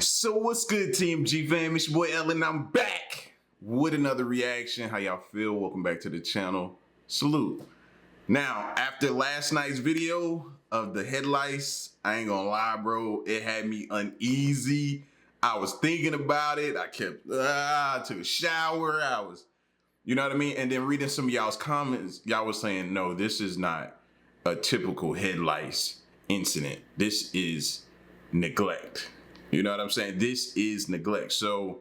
So what's good, TMG fam? It's your boy Ellen. I'm back with another reaction. How y'all feel? Welcome back to the channel. Salute. Now, after last night's video of the headlights, I ain't gonna lie, bro. It had me uneasy. I was thinking about it. I took a shower. You know what I mean? And then reading some of y'all's comments, y'all was saying, no, this is not a typical headlights incident. This is neglect. You know what I'm saying? This is neglect. So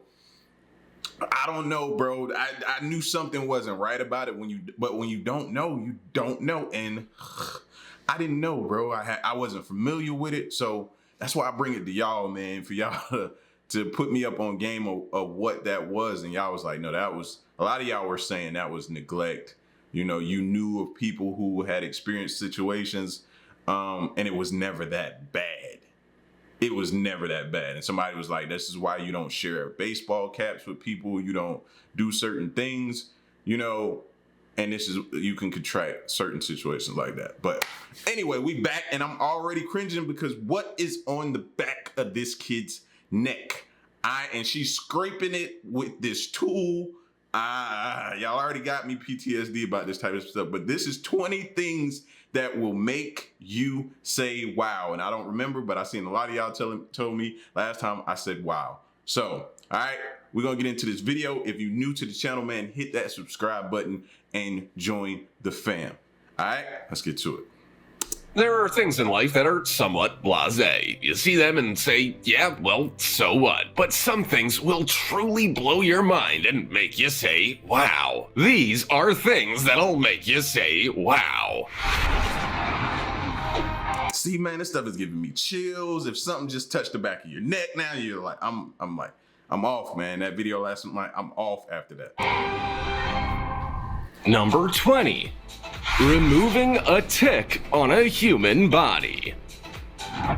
I don't know, bro. I knew something wasn't right about it but when you don't know, you don't know. And I didn't know, bro. I wasn't familiar with it. So that's why I bring it to y'all, man, for y'all to put me up on game of what that was. And y'all was like, no, that was, a lot of y'all were saying that was neglect. You know, you knew of people who had experienced situations, and it was never that bad. It was never that bad. And somebody was like, this is why you don't share baseball caps with people. You don't do certain things, you know, and this is, you can contract certain situations like that. But anyway, we back and I'm already cringing because what is on the back of this kid's neck? And she's scraping it with this tool. Y'all already got me PTSD about this type of stuff, but this is 20 things that will make you say wow. And I don't remember, but I seen a lot of y'all told me last time I said wow. So, all right, we're gonna get into this video. If you're new to the channel, man, hit that subscribe button and join the fam. All right, let's get to it. There are things in life that are somewhat blasé. You see them and say, yeah, well, so what? But some things will truly blow your mind and make you say, wow. These are things that'll make you say, wow. See, man, this stuff is giving me chills. If something just touched the back of your neck now, you're like, I'm off, man. That video last night, I'm off after that. Number 20. Removing a tick on a human body.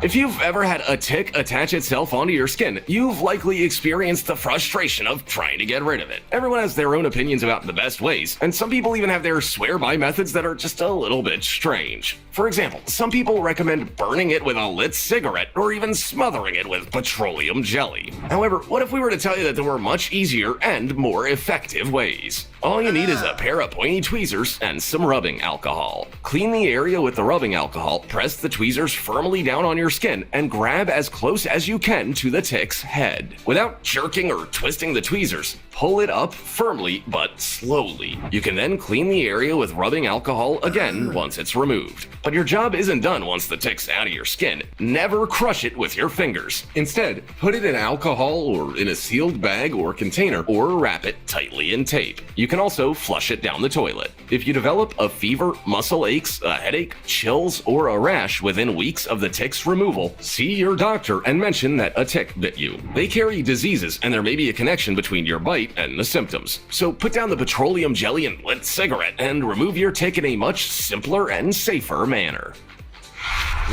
If you've ever had a tick attach itself onto your skin, you've likely experienced the frustration of trying to get rid of it. Everyone has their own opinions about the best ways, and some people even have their swear-by methods that are just a little bit strange. For example, some people recommend burning it with a lit cigarette or even smothering it with petroleum jelly. However, what if we were to tell you that there were much easier and more effective ways? All you need is a pair of pointy tweezers and some rubbing alcohol. Clean the area with the rubbing alcohol, press the tweezers firmly down on your skin, and grab as close as you can to the tick's head. Without jerking or twisting the tweezers, pull it up firmly but slowly. You can then clean the area with rubbing alcohol again once it's removed. But your job isn't done once the tick's out of your skin. Never crush it with your fingers. Instead, put it in alcohol or in a sealed bag or container, or wrap it tightly in tape. You can also flush it down the toilet. If you develop a fever, muscle aches, a headache, chills, or a rash within weeks of the tick's removal, see your doctor and mention that a tick bit you. They carry diseases, and there may be a connection between your bite and the symptoms. So put down the petroleum jelly and lit cigarette and remove your tick in a much simpler and safer manner.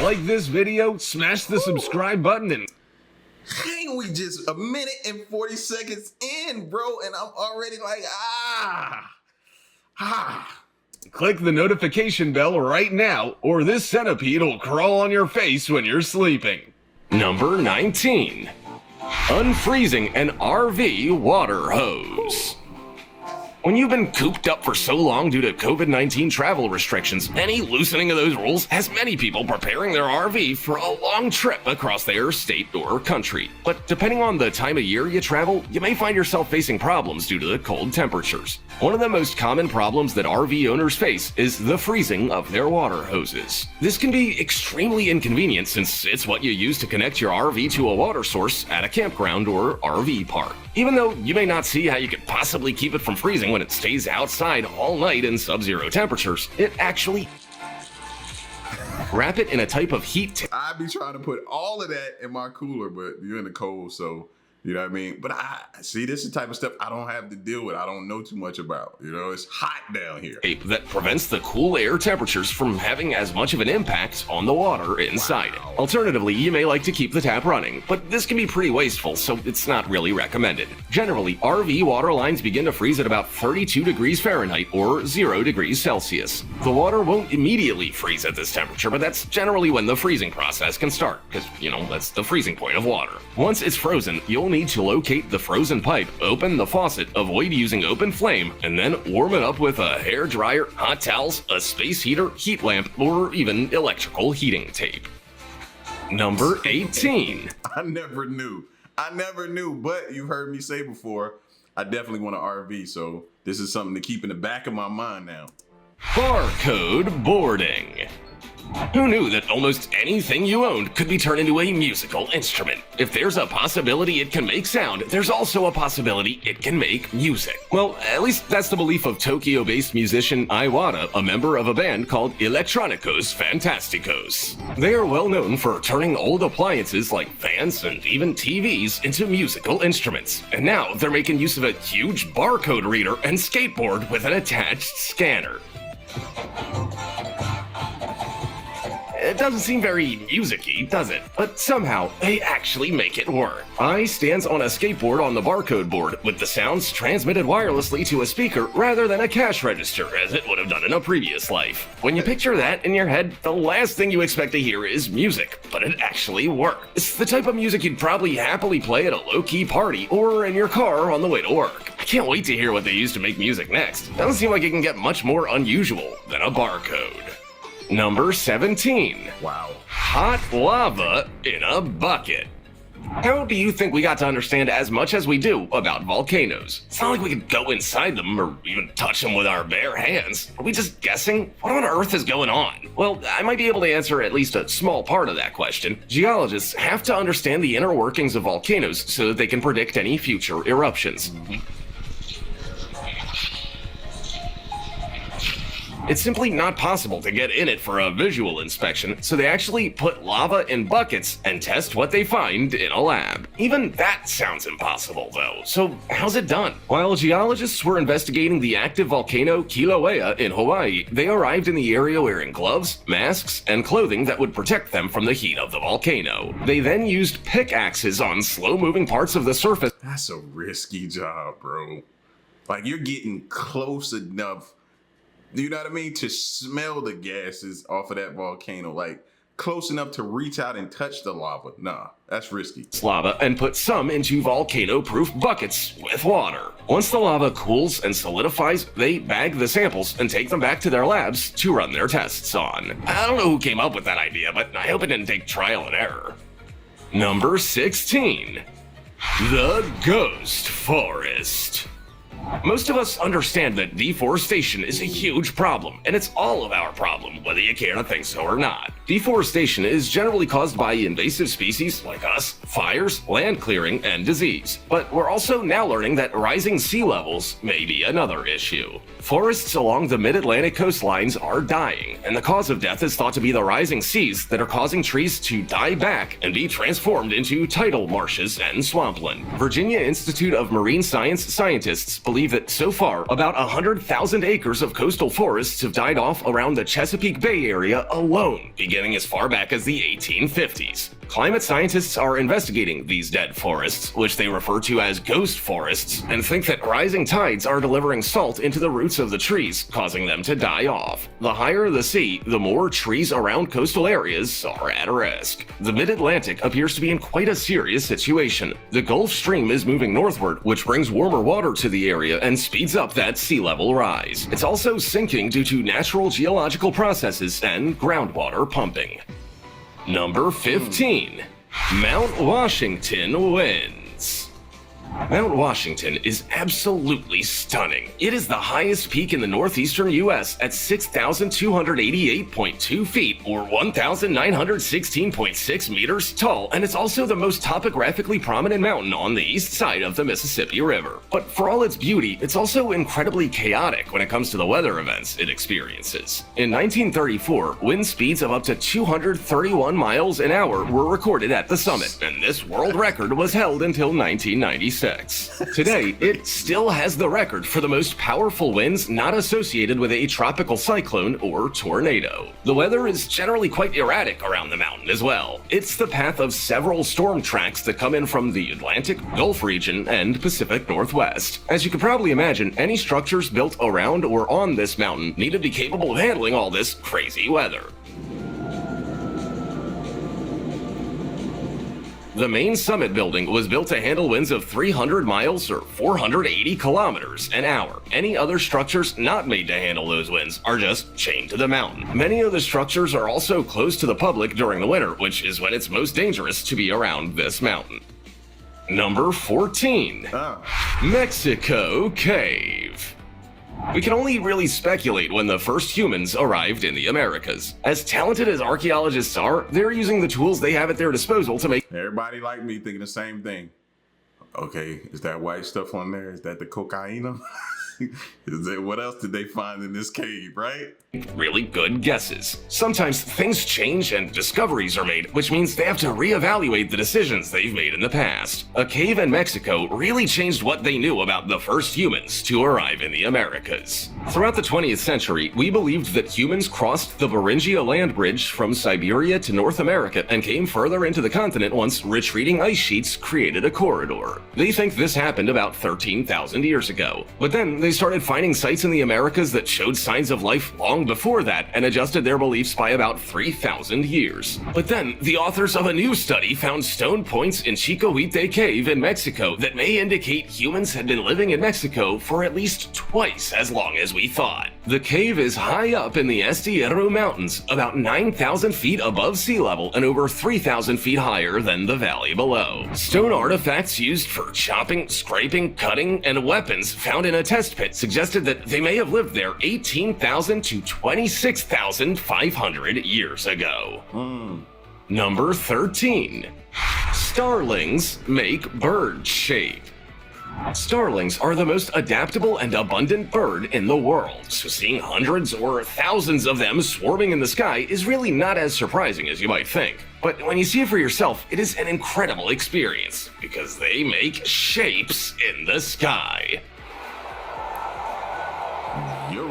Like this video, smash the subscribe button and Ain't we just a minute and 40 seconds in, bro, and I'm already like, click the notification bell right now, or this centipede will crawl on your face when you're sleeping. Number 19. Unfreezing an RV water hose. When you've been cooped up for so long due to COVID-19 travel restrictions, any loosening of those rules has many people preparing their RV for a long trip across their state or country. But depending on the time of year you travel, you may find yourself facing problems due to the cold temperatures. One of the most common problems that RV owners face is the freezing of their water hoses. This can be extremely inconvenient since it's what you use to connect your RV to a water source at a campground or RV park. Even though you may not see how you could possibly keep it from freezing when it stays outside all night in sub-zero temperatures, it actually wrap it in a type of heat. I be trying to put all of that in my cooler, but you're in the cold, so You know what I mean? But I see, this is the type of stuff I don't have to deal with. I don't know too much about. You know, it's hot down here. That prevents the cool air temperatures from having as much of an impact on the water inside it. Alternatively, you may like to keep the tap running, but this can be pretty wasteful, so it's not really recommended. Generally, RV water lines begin to freeze at about 32 degrees Fahrenheit or 0 degrees Celsius. The water won't immediately freeze at this temperature, but that's generally when the freezing process can start, because, you know, that's the freezing point of water. Once it's frozen, you'll need to locate the frozen pipe, open the faucet, avoid using open flame, and then warm it up with a hair dryer, hot towels, a space heater, heat lamp, or even electrical heating tape. Number 18. I never knew, but you've heard me say before, I definitely want an RV, so this is something to keep in the back of my mind now. Barcode boarding. Who knew that almost anything you owned could be turned into a musical instrument? If there's a possibility it can make sound, there's also a possibility it can make music. Well, at least that's the belief of Tokyo-based musician Iwata, a member of a band called Electronicos Fantasticos. They are well known for turning old appliances like fans and even TVs into musical instruments. And now they're making use of a huge barcode reader and skateboard with an attached scanner. It doesn't seem very music-y, does it? But somehow, they actually make it work. I stands on a skateboard on the barcode board, with the sounds transmitted wirelessly to a speaker rather than a cash register, as it would have done in a previous life. When you picture that in your head, the last thing you expect to hear is music, but it actually works. It's the type of music you'd probably happily play at a low-key party, or in your car on the way to work. I can't wait to hear what they use to make music next. Doesn't seem like it can get much more unusual than a barcode. Number 17. Wow. Hot lava in a bucket. How do you think we got to understand as much as we do about volcanoes? It's not like we could go inside them or even touch them with our bare hands. Are we just guessing? What on earth is going on? Well, I might be able to answer at least a small part of that question. Geologists have to understand the inner workings of volcanoes so that they can predict any future eruptions. It's simply not possible to get in it for a visual inspection, so they actually put lava in buckets and test what they find in a lab. Even that sounds impossible, though, so how's it done? While geologists were investigating the active volcano Kilauea in Hawaii, they arrived in the area wearing gloves, masks, and clothing that would protect them from the heat of the volcano. They then used pickaxes on slow-moving parts of the surface. That's a risky job, bro. Like, you're getting close enough, you know what I mean, to smell the gases off of that volcano, like close enough to reach out and touch the lava. Nah, that's risky. Lava and put some into volcano-proof buckets with water. Once the lava cools and solidifies, they bag the samples and take them back to their labs to run their tests on. I don't know who came up with that idea, but I hope it didn't take trial and error. Number 16. The Ghost Forest. Most of us understand that deforestation is a huge problem, and it's all of our problem, whether you care to think so or not. Deforestation is generally caused by invasive species like us, fires, land clearing, and disease. But we're also now learning that rising sea levels may be another issue. Forests along the mid-Atlantic coastlines are dying, and the cause of death is thought to be the rising seas that are causing trees to die back and be transformed into tidal marshes and swampland. Virginia Institute of Marine Science scientists believe that so far, about 100,000 acres of coastal forests have died off around the Chesapeake Bay area alone, beginning as far back as the 1850s. Climate scientists are investigating these dead forests, which they refer to as ghost forests, and think that rising tides are delivering salt into the roots of the trees, causing them to die off. The higher the sea, the more trees around coastal areas are at risk. The mid-Atlantic appears to be in quite a serious situation. The Gulf Stream is moving northward, which brings warmer water to the area and speeds up that sea level rise. It's also sinking due to natural geological processes and groundwater pumping. Number 15. Mount Washington wins. Mount Washington is absolutely stunning. It is the highest peak in the northeastern U.S. at 6,288.2 feet, or 1,916.6 meters tall, and it's also the most topographically prominent mountain on the east side of the Mississippi River. But for all its beauty, it's also incredibly chaotic when it comes to the weather events it experiences. In 1934, wind speeds of up to 231 miles an hour were recorded at the summit, and this world record was held until 1996. Today, it still has the record for the most powerful winds not associated with a tropical cyclone or tornado. The weather is generally quite erratic around the mountain as well. It's the path of several storm tracks that come in from the Atlantic, Gulf region, and Pacific Northwest. As you can probably imagine, any structures built around or on this mountain need to be capable of handling all this crazy weather. The main summit building was built to handle winds of 300 miles or 480 kilometers an hour. Any other structures not made to handle those winds are just chained to the mountain. Many of the structures are also closed to the public during the winter, which is when it's most dangerous to be around this mountain. Number 14. Mexico Cave. We can only really speculate when the first humans arrived in the Americas. As talented as archaeologists are, they're using the tools they have at their disposal to make Everybody like me thinking the same thing. Okay, is that white stuff on there? Is that the cocaine? Is that, what else did they find in this cave, right? really good guesses. Sometimes things change and discoveries are made, which means they have to reevaluate the decisions they've made in the past. A cave in Mexico really changed what they knew about the first humans to arrive in the Americas. Throughout the 20th century, we believed that humans crossed the Beringia land bridge from Siberia to North America and came further into the continent once retreating ice sheets created a corridor. They think this happened about 13,000 years ago. But then they started finding sites in the Americas that showed signs of life long before that and adjusted their beliefs by about 3,000 years. But then the authors of a new study found stone points in Chicohuite Cave in Mexico that may indicate humans had been living in Mexico for at least twice as long as we thought. The cave is high up in the Estierro Mountains, about 9,000 feet above sea level and over 3,000 feet higher than the valley below. Stone artifacts used for chopping, scraping, cutting, and weapons found in a test pit suggested that they may have lived there 18,000 to 26,500 years ago. Number 13. Starlings make bird shape. Starlings are the most adaptable and abundant bird in the world, so seeing hundreds or thousands of them swarming in the sky is really not as surprising as you might think. But when you see it for yourself, it is an incredible experience, because they make shapes in the sky. Yo.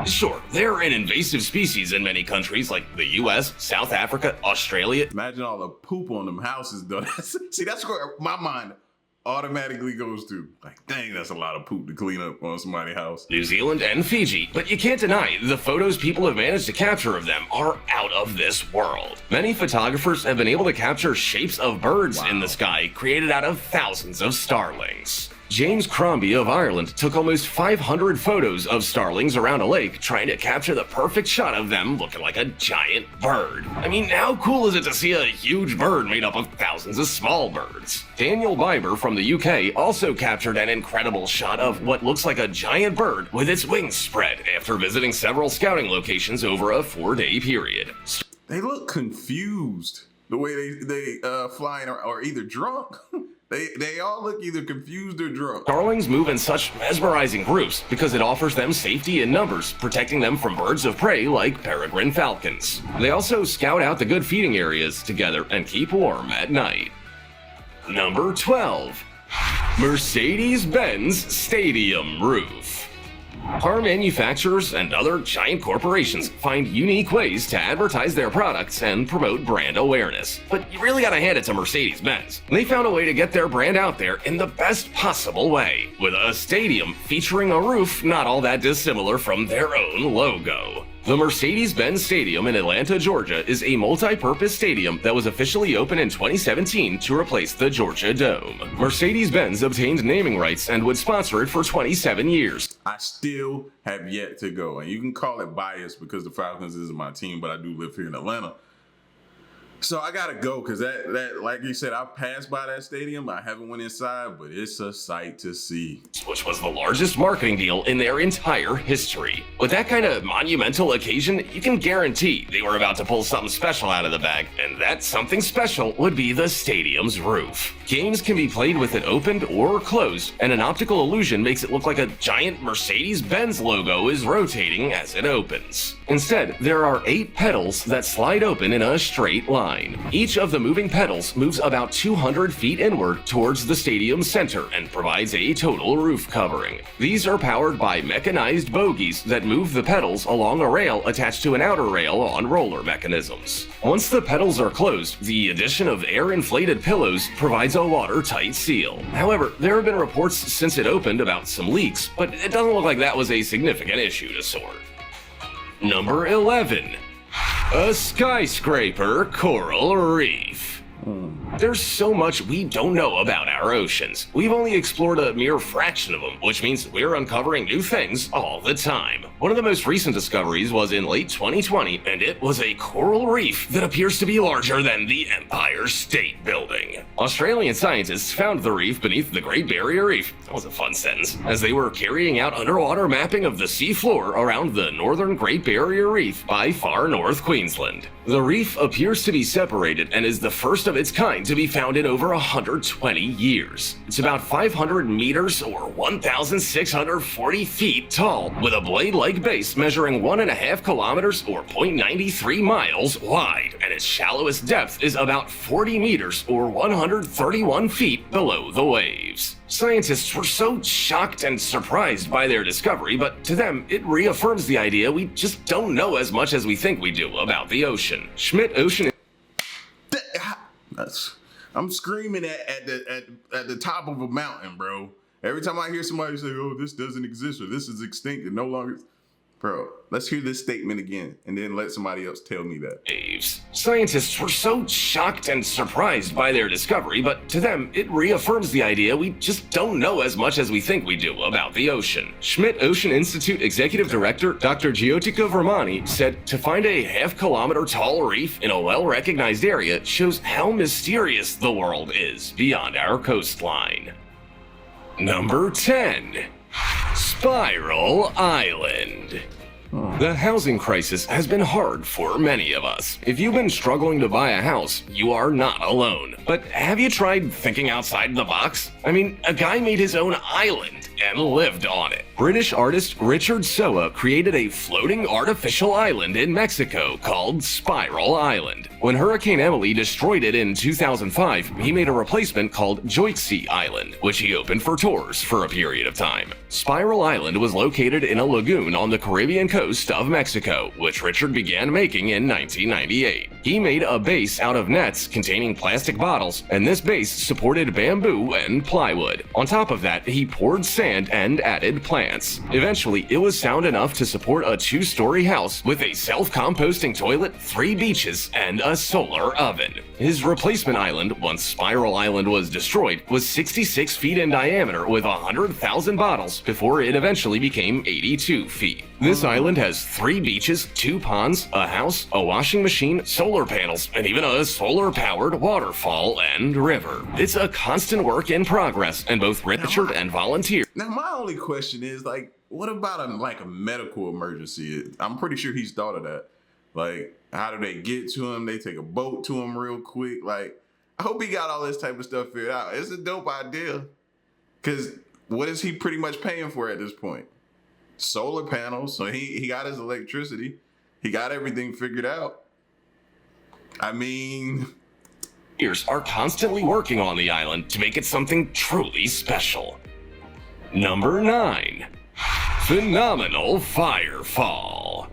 Sure, they're an invasive species in many countries like the US, South Africa, Australia. Imagine all the poop on them houses, though. See, that's where my mind automatically goes to. Like, dang, that's a lot of poop to clean up on somebody's house. New Zealand and Fiji, but you can't deny the photos people have managed to capture of them are out of this world. Many photographers have been able to capture shapes of birds in the sky created out of thousands of starlings. James Crombie of Ireland took almost 500 photos of starlings around a lake, trying to capture the perfect shot of them looking like a giant bird. I mean, how cool is it to see a huge bird made up of thousands of small birds? Daniel Biber from the UK also captured an incredible shot of what looks like a giant bird with its wings spread after visiting several scouting locations over a 4-day period. They look confused the way they flying or either drunk. They all look either confused or drunk. Starlings move in such mesmerizing groups because it offers them safety in numbers, protecting them from birds of prey like peregrine falcons. They also scout out the good feeding areas together and keep warm at night. Number 12. Mercedes-Benz Stadium Roof. Car manufacturers and other giant corporations find unique ways to advertise their products and promote brand awareness. But you really gotta hand it to Mercedes-Benz. They found a way to get their brand out there in the best possible way, with a stadium featuring a roof not all that dissimilar from their own logo. The Mercedes-Benz Stadium in Atlanta, Georgia is a multi-purpose stadium that was officially opened in 2017 to replace the Georgia Dome. Mercedes-Benz obtained naming rights and would sponsor it for 27 years. I still have yet to go, and you can call it bias because the Falcons is my team, but I do live here in Atlanta. So I gotta go because that like you said, I passed by that stadium. I haven't went inside, but it's a sight to see. Which was the largest marketing deal in their entire history. With that kind of monumental occasion, you can guarantee they were about to pull something special out of the bag, and that something special would be the stadium's roof. Games can be played with it opened or closed, and an optical illusion makes it look like a giant Mercedes-Benz logo is rotating as it opens. Instead, there are 8 pedals that slide open in a straight line. Each of the moving pedals moves about 200 feet inward towards the stadium's center and provides a total roof covering. These are powered by mechanized bogies that move the pedals along a rail attached to an outer rail on roller mechanisms. Once the pedals are closed, the addition of air-inflated pillows provides a watertight seal. However, there have been reports since it opened about some leaks, but it doesn't look like that was a significant issue to sort. Number 11. A skyscraper coral reef. There's so much we don't know about our oceans. We've only explored a mere fraction of them, which means we're uncovering new things all the time. One of the most recent discoveries was in late 2020, and it was a coral reef that appears to be larger than the Empire State Building. Australian scientists found the reef beneath the Great Barrier Reef. That was a fun sentence. As they were carrying out underwater mapping of the seafloor around the northern Great Barrier Reef by far north Queensland. The reef appears to be separated and is the first of its kind to be found in over 120 years. It's about 500 meters or 1,640 feet tall, with a blade-like base measuring 1.5 kilometers or 0.93 miles wide, and its shallowest depth is about 40 meters or 131 feet below the waves. Scientists were so shocked and surprised by their discovery, but to them, it reaffirms the idea we just don't know as much as we think we do about the ocean. Schmidt Ocean... I'm screaming at the top of a mountain, bro. Every time I hear somebody say, "Oh, this doesn't exist," or "This is extinct," and no longer, bro. Let's hear this statement again, and then let somebody else tell me that. Waves. Scientists were so shocked and surprised by their discovery, but to them, it reaffirms the idea we just don't know as much as we think we do about the ocean. Schmidt Ocean Institute Executive Director Dr. Jyotika Vermani said, "To find a half-kilometer tall reef in a well-recognized area shows how mysterious the world is beyond our coastline." Number 10. Spiral Island. The housing crisis has been hard for many of us. If you've been struggling to buy a house, you are not alone. But have you tried thinking outside the box? I mean, a guy made his own island and lived on it. British artist Richard Soa created a floating artificial island in Mexico called Spiral Island. When Hurricane Emily destroyed it in 2005, he made a replacement called Joyxi Island, which he opened for tours for a period of time. Spiral Island was located in a lagoon on the Caribbean coast of Mexico, which Richard began making in 1998. He made a base out of nets containing plastic bottles, and this base supported bamboo and plywood. On top of that, he poured sand and added plants. Eventually, it was sound enough to support a 2-story house with a self-composting toilet, 3 beaches, and a solar oven. His replacement island, once Spiral Island was destroyed, was 66 feet in diameter with 100,000 bottles before it eventually became 82 feet. This island has 3 beaches, 2 ponds, a house, a washing machine, solar panels, and even a solar-powered waterfall and river. It's a constant work in progress, and both Richard and volunteers. Now, my only question is, like, what about a medical emergency? I'm pretty sure he's thought of that. Like, how do they get to him? They take a boat to him real quick. Like, I hope he got all this type of stuff figured out. It's a dope idea. Because what is he pretty much paying for at this point? Solar panels. So he got his electricity. He got everything figured out. I mean... are constantly working on the island to make it something truly special. Number 9. Phenomenal Firefall.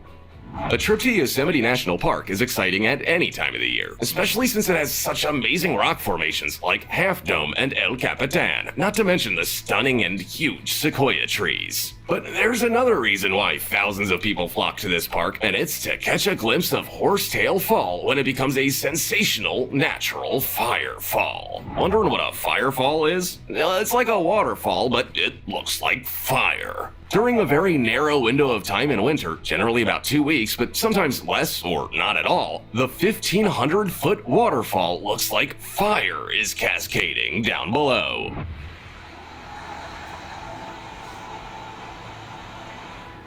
A trip to Yosemite National Park is exciting at any time of the year, especially since it has such amazing rock formations like Half Dome and El Capitan, not to mention the stunning and huge sequoia trees. But there's another reason why thousands of people flock to this park, and it's to catch a glimpse of Horsetail Fall when it becomes a sensational natural firefall. Wondering what a firefall is? It's like a waterfall, but it looks like fire. During a very narrow window of time in winter, generally about 2 weeks, but sometimes less or not at all, the 1,500-foot waterfall looks like fire is cascading down below.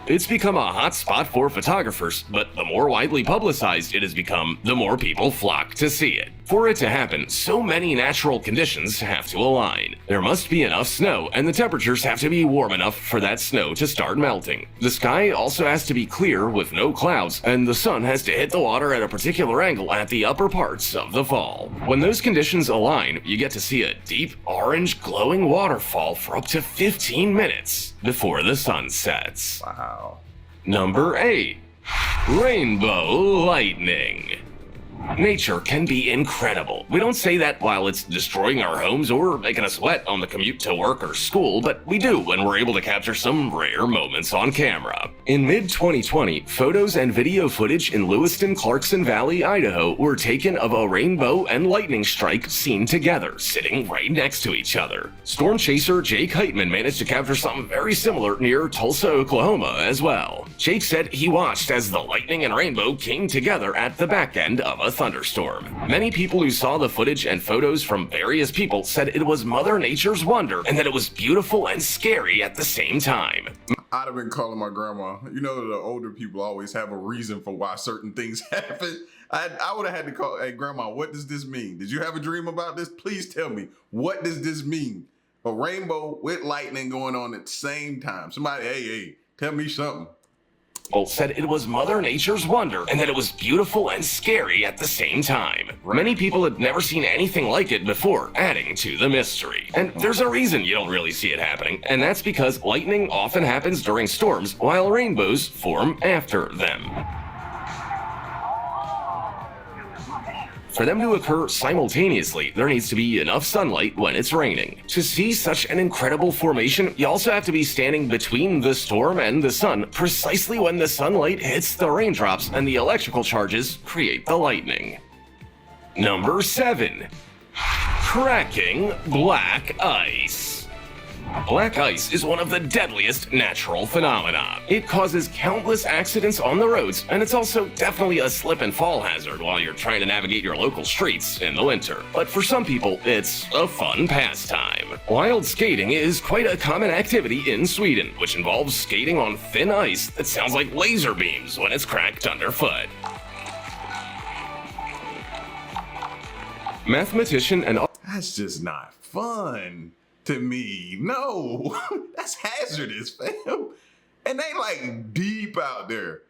It's become a hot spot for photographers, but the more widely publicized it has become, the more people flock to see it. For it to happen, so many natural conditions have to align. There must be enough snow, and the temperatures have to be warm enough for that snow to start melting. The sky also has to be clear with no clouds, and the sun has to hit the water at a particular angle at the upper parts of the fall. When those conditions align, you get to see a deep, orange, glowing waterfall for up to 15 minutes before the sun sets. Wow. Number 8. Rainbow lightning. Nature can be incredible. We don't say that while it's destroying our homes or making us sweat on the commute to work or school, but we do when we're able to capture some rare moments on camera. In mid-2020, photos and video footage in Lewiston-Clarkson Valley, Idaho were taken of a rainbow and lightning strike seen together, sitting right next to each other. Storm chaser Jake Heitman managed to capture something very similar near Tulsa, Oklahoma as well. Jake said he watched as the lightning and rainbow came together at the back end of a thunderstorm. Many people who saw the footage and photos from various people said it was Mother Nature's wonder and that it was beautiful and scary at the same time. I'd have been calling my grandma. You know, the older people always have a reason for why certain things happen. I would have had to call, hey, Grandma, what does this mean? Did you have a dream about this? Please tell me. What does this mean? A rainbow with lightning going on at the same time. Somebody, hey, tell me something. People said it was Mother Nature's wonder and that it was beautiful and scary at the same time. Many people had never seen anything like it before, adding to the mystery. And there's a reason you don't really see it happening, and that's because lightning often happens during storms while rainbows form after them. For them to occur simultaneously, there needs to be enough sunlight when it's raining. To see such an incredible formation, you also have to be standing between the storm and the sun, precisely when the sunlight hits the raindrops and the electrical charges create the lightning. Number 7. Cracking black ice. Black ice is one of the deadliest natural phenomena. It causes countless accidents on the roads, and it's also definitely a slip and fall hazard while you're trying to navigate your local streets in the winter. But for some people, it's a fun pastime. Wild skating is quite a common activity in Sweden, which involves skating on thin ice that sounds like laser beams when it's cracked underfoot. Mathematician and That's just not fun to me. No, that's hazardous, fam. And they like deep out there.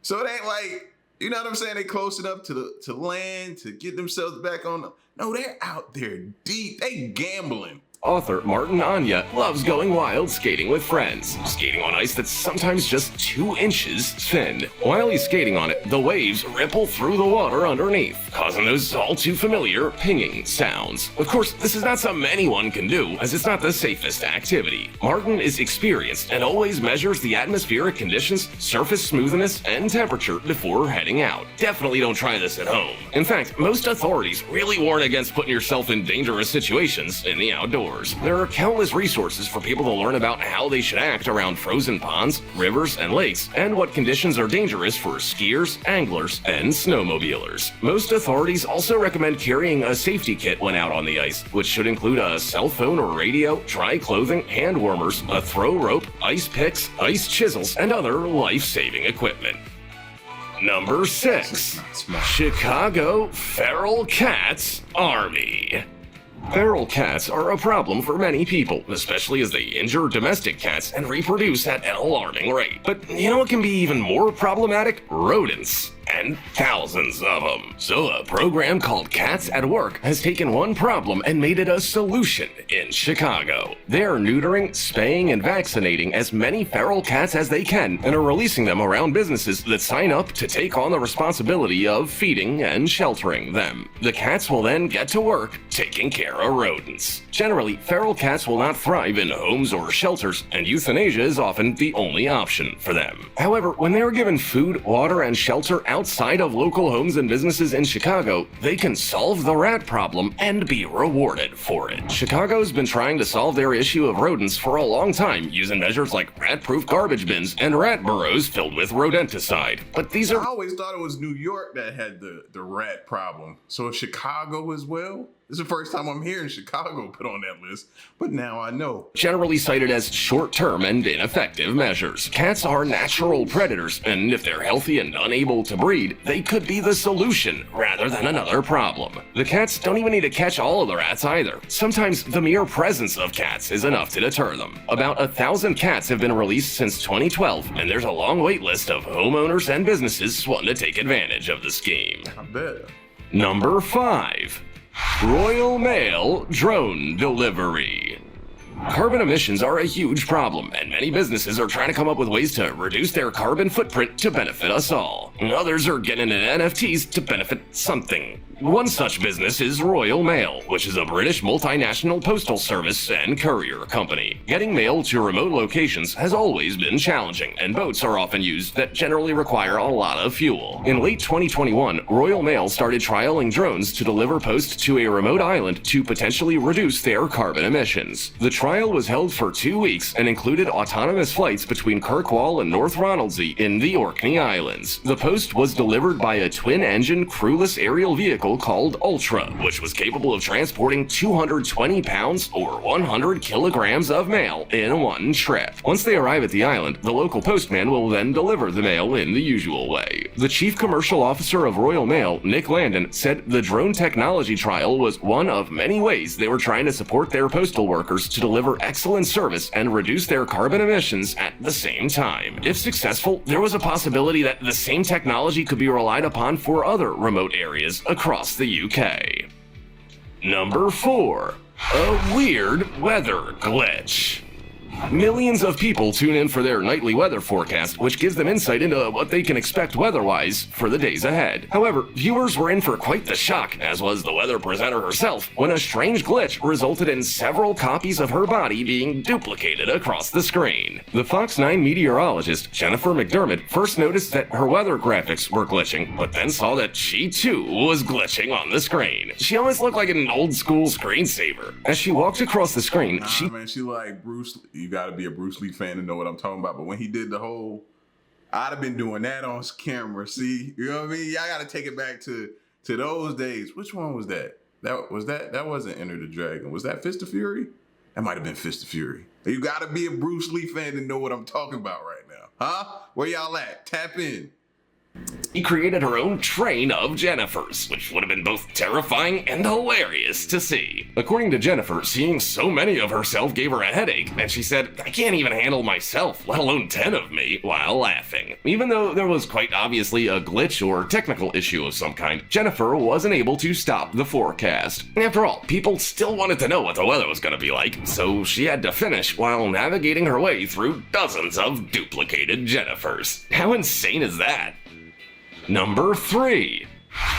So it ain't like, you know what I'm saying? They close enough to land to get themselves back on. No, they're out there deep. They gambling. Author Martin Anya loves going wild skating with friends, skating on ice that's sometimes just 2 inches thin. While he's skating on it, the waves ripple through the water underneath, causing those all too familiar pinging sounds. Of course, this is not something anyone can do, as it's not the safest activity. Martin is experienced and always measures the atmospheric conditions, surface smoothness, and temperature before heading out. Definitely don't try this at home. In fact, most authorities really warn against putting yourself in dangerous situations in the outdoors. There are countless resources for people to learn about how they should act around frozen ponds, rivers, and lakes, and what conditions are dangerous for skiers, anglers, and snowmobilers. Most authorities also recommend carrying a safety kit when out on the ice, which should include a cell phone or radio, dry clothing, hand warmers, a throw rope, ice picks, ice chisels, and other life-saving equipment. Number 6. Chicago Feral Cats Army. Feral cats are a problem for many people, especially as they injure domestic cats and reproduce at an alarming rate. But you know what can be even more problematic? Rodents. And thousands of them. So a program called Cats at Work has taken one problem and made it a solution in Chicago. They're neutering, spaying, and vaccinating as many feral cats as they can and are releasing them around businesses that sign up to take on the responsibility of feeding and sheltering them. The cats will then get to work taking care of rodents. Generally, feral cats will not thrive in homes or shelters, and euthanasia is often the only option for them. However, when they are given food, water, and shelter outside of local homes and businesses in Chicago, they can solve the rat problem and be rewarded for it. Chicago's been trying to solve their issue of rodents for a long time using measures like rat-proof garbage bins and rat burrows filled with rodenticide. But these are— I always thought it was New York that had the rat problem. So Chicago as well? This is the first time I'm hearing Chicago put on that list, but now I know. generally cited as short-term and ineffective measures. Cats are natural predators, and if they're healthy and unable to breed, they could be the solution rather than another problem. The cats don't even need to catch all of the rats either. Sometimes the mere presence of cats is enough to deter them. About 1,000 cats have been released since 2012, and there's a long wait list of homeowners and businesses wanting to take advantage of the scheme. I bet. Number 5. Royal Mail Drone Delivery. Carbon emissions are a huge problem, and many businesses are trying to come up with ways to reduce their carbon footprint to benefit us all. Others are getting into NFTs to benefit something. One such business is Royal Mail, which is a British multinational postal service and courier company. Getting mail to remote locations has always been challenging, and boats are often used that generally require a lot of fuel. In late 2021, Royal Mail started trialing drones to deliver post to a remote island to potentially reduce their carbon emissions. The trial was held for 2 weeks and included autonomous flights between Kirkwall and North Ronaldsay in the Orkney Islands. The post was delivered by a twin-engine crewless aerial vehicle called Ultra, which was capable of transporting 220 pounds or 100 kilograms of mail in one trip. Once they arrive at the island, the local postman will then deliver the mail in the usual way. The chief commercial officer of Royal Mail, Nick Landon, said the drone technology trial was one of many ways they were trying to support their postal workers to deliver excellent service and reduce their carbon emissions at the same time. If successful, there was a possibility that the same technology could be relied upon for other remote areas across the UK. Number 4. A weird weather glitch. Millions of people tune in for their nightly weather forecast, which gives them insight into what they can expect weather-wise for the days ahead. However, viewers were in for quite the shock, as was the weather presenter herself, when a strange glitch resulted in several copies of her body being duplicated across the screen. The Fox 9 meteorologist, Jennifer McDermott, first noticed that her weather graphics were glitching, but then saw that she too was glitching on the screen. She almost looked like an old-school screensaver. As she walked across the screen, she like Bruce. You gotta be a Bruce Lee fan to know what I'm talking about. But when he did the whole, I'd have been doing that on camera. See, you know what I mean? Y'all gotta take it back to those days. Which one was that? That wasn't Enter the Dragon. Was that Fist of Fury? That might have been Fist of Fury. You gotta be a Bruce Lee fan to know what I'm talking about right now. Huh? Where y'all at? Tap in. He created her own train of Jennifers, which would have been both terrifying and hilarious to see. According to Jennifer, seeing so many of herself gave her a headache, and she said, "I can't even handle myself, let alone 10 of me," while laughing. Even though there was quite obviously a glitch or technical issue of some kind, Jennifer wasn't able to stop the forecast. After all, people still wanted to know what the weather was going to be like, so she had to finish while navigating her way through dozens of duplicated Jennifers. How insane is that? Number 3.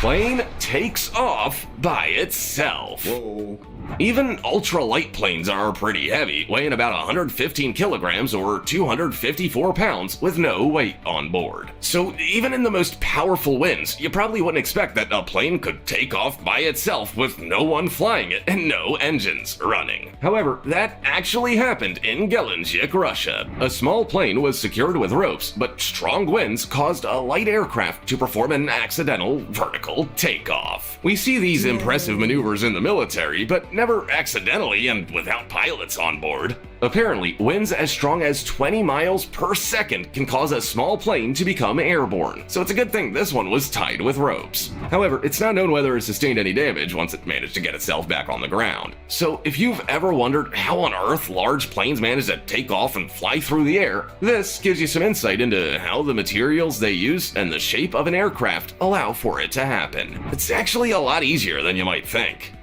Plane takes off by itself. Whoa. Even ultralight planes are pretty heavy, weighing about 115 kilograms or 254 pounds with no weight on board. So even in the most powerful winds, you probably wouldn't expect that a plane could take off by itself with no one flying it and no engines running. However, that actually happened in Gelendzhik, Russia. A small plane was secured with ropes, but strong winds caused a light aircraft to perform an accidental vertical takeoff. We see these impressive maneuvers in the military, but never accidentally and without pilots on board. Apparently, winds as strong as 20 miles per second can cause a small plane to become airborne, so it's a good thing this one was tied with ropes. However, it's not known whether it sustained any damage once it managed to get itself back on the ground. So if you've ever wondered how on earth large planes manage to take off and fly through the air, this gives you some insight into how the materials they use and the shape of an aircraft allow for it to happen. It's actually a lot easier than you might think.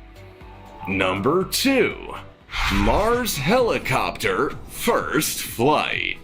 Number 2. Mars helicopter first flight.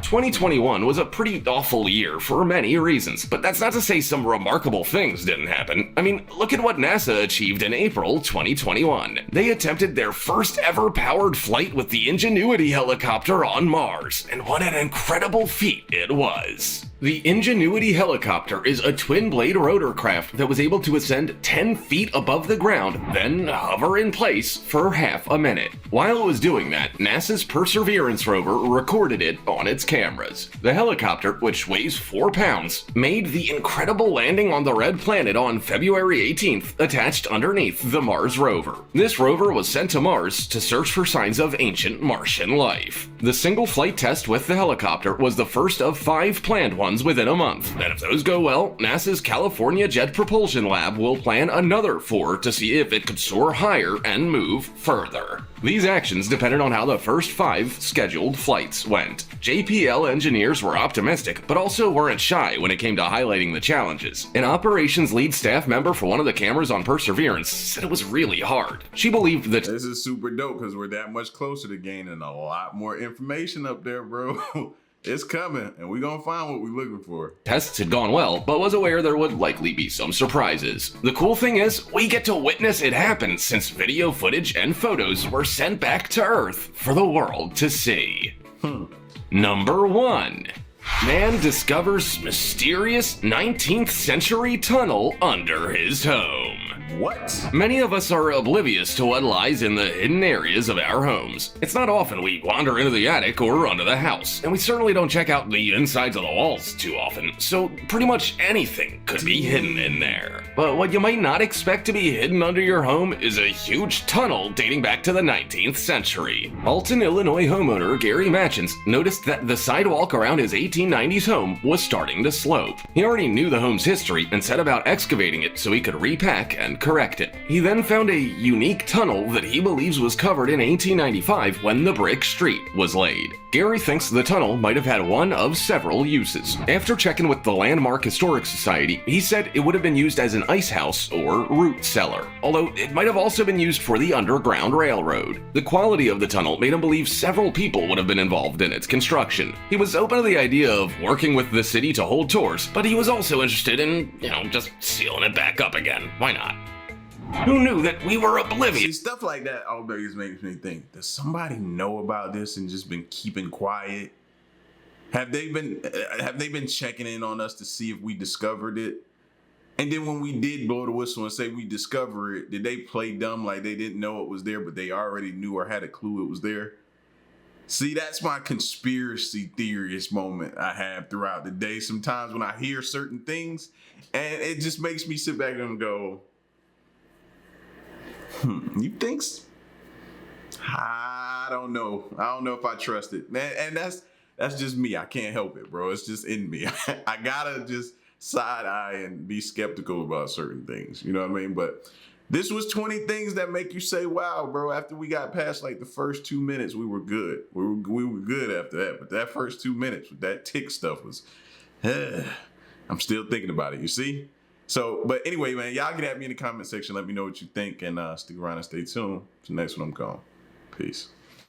2021 was a pretty awful year for many reasons, but that's not to say some remarkable things didn't happen. I mean, look at what NASA achieved in April 2021. They attempted their first ever powered flight with the Ingenuity helicopter on Mars, and what an incredible feat it was. The Ingenuity helicopter is a twin-blade rotorcraft that was able to ascend 10 feet above the ground, then hover in place for half a minute. While it was doing that, NASA's Perseverance rover recorded it on its cameras. The helicopter, which weighs 4 pounds, made the incredible landing on the red planet on February 18th, attached underneath the Mars rover. This rover was sent to Mars to search for signs of ancient Martian life. The single flight test with the helicopter was the first of 5 planned ones within a month, and if those go well, NASA's California Jet Propulsion Lab will plan another 4 to see if it could soar higher and move further. These actions depended on how the first 5 scheduled flights went. JPL engineers were optimistic, but also weren't shy when it came to highlighting the challenges. An operations lead staff member for one of the cameras on Perseverance said it was really hard. She believed that this is super dope because we're that much closer to gaining a lot more information up there, bro. It's coming, and we're gonna find what we're looking for. Tests had gone well, but was aware there would likely be some surprises. The cool thing is, we get to witness it happen since video footage and photos were sent back to Earth for the world to see. Number 1. Man discovers mysterious 19th century tunnel under his home. What? Many of us are oblivious to what lies in the hidden areas of our homes. It's not often we wander into the attic or under the house, and we certainly don't check out the insides of the walls too often, so pretty much anything could be hidden in there. But what you might not expect to be hidden under your home is a huge tunnel dating back to the 19th century. Alton, Illinois homeowner Gary Matchins noticed that the sidewalk around his 1890s home was starting to slope. He already knew the home's history and set about excavating it so he could repack and correct it. He then found a unique tunnel that he believes was covered in 1895 when the brick street was laid. Gary thinks the tunnel might have had one of several uses. After checking with the Landmark Historic Society, he said it would have been used as an ice house or root cellar, although it might have also been used for the Underground Railroad. The quality of the tunnel made him believe several people would have been involved in its construction. He was open to the idea of working with the city to hold tours, but he was also interested in, just sealing it back up again. Why not? Who knew that we were oblivious? See, stuff like that always makes me think, does somebody know about this and just been keeping quiet? Have they been checking in on us to see if we discovered it? And then when we did blow the whistle and say we discovered it, did they play dumb like they didn't know it was there, but they already knew or had a clue it was there? See, that's my conspiracy theorist moment I have throughout the day. Sometimes when I hear certain things, and it just makes me sit back and go, you think so? I don't know. I don't know if I trust it, man. And that's just me. I can't help it, bro. It's just in me. I gotta just side eye and be skeptical about certain things. You know what I mean? But this was 20 things that make you say, wow, bro. After we got past like the first 2 minutes, we were good. We were good after that. But that first 2 minutes with that tick stuff was, I'm still thinking about it, you see? So, but anyway, man, y'all get at me in the comment section. Let me know what you think, and stick around and stay tuned. To the next one, I'm gone. Peace.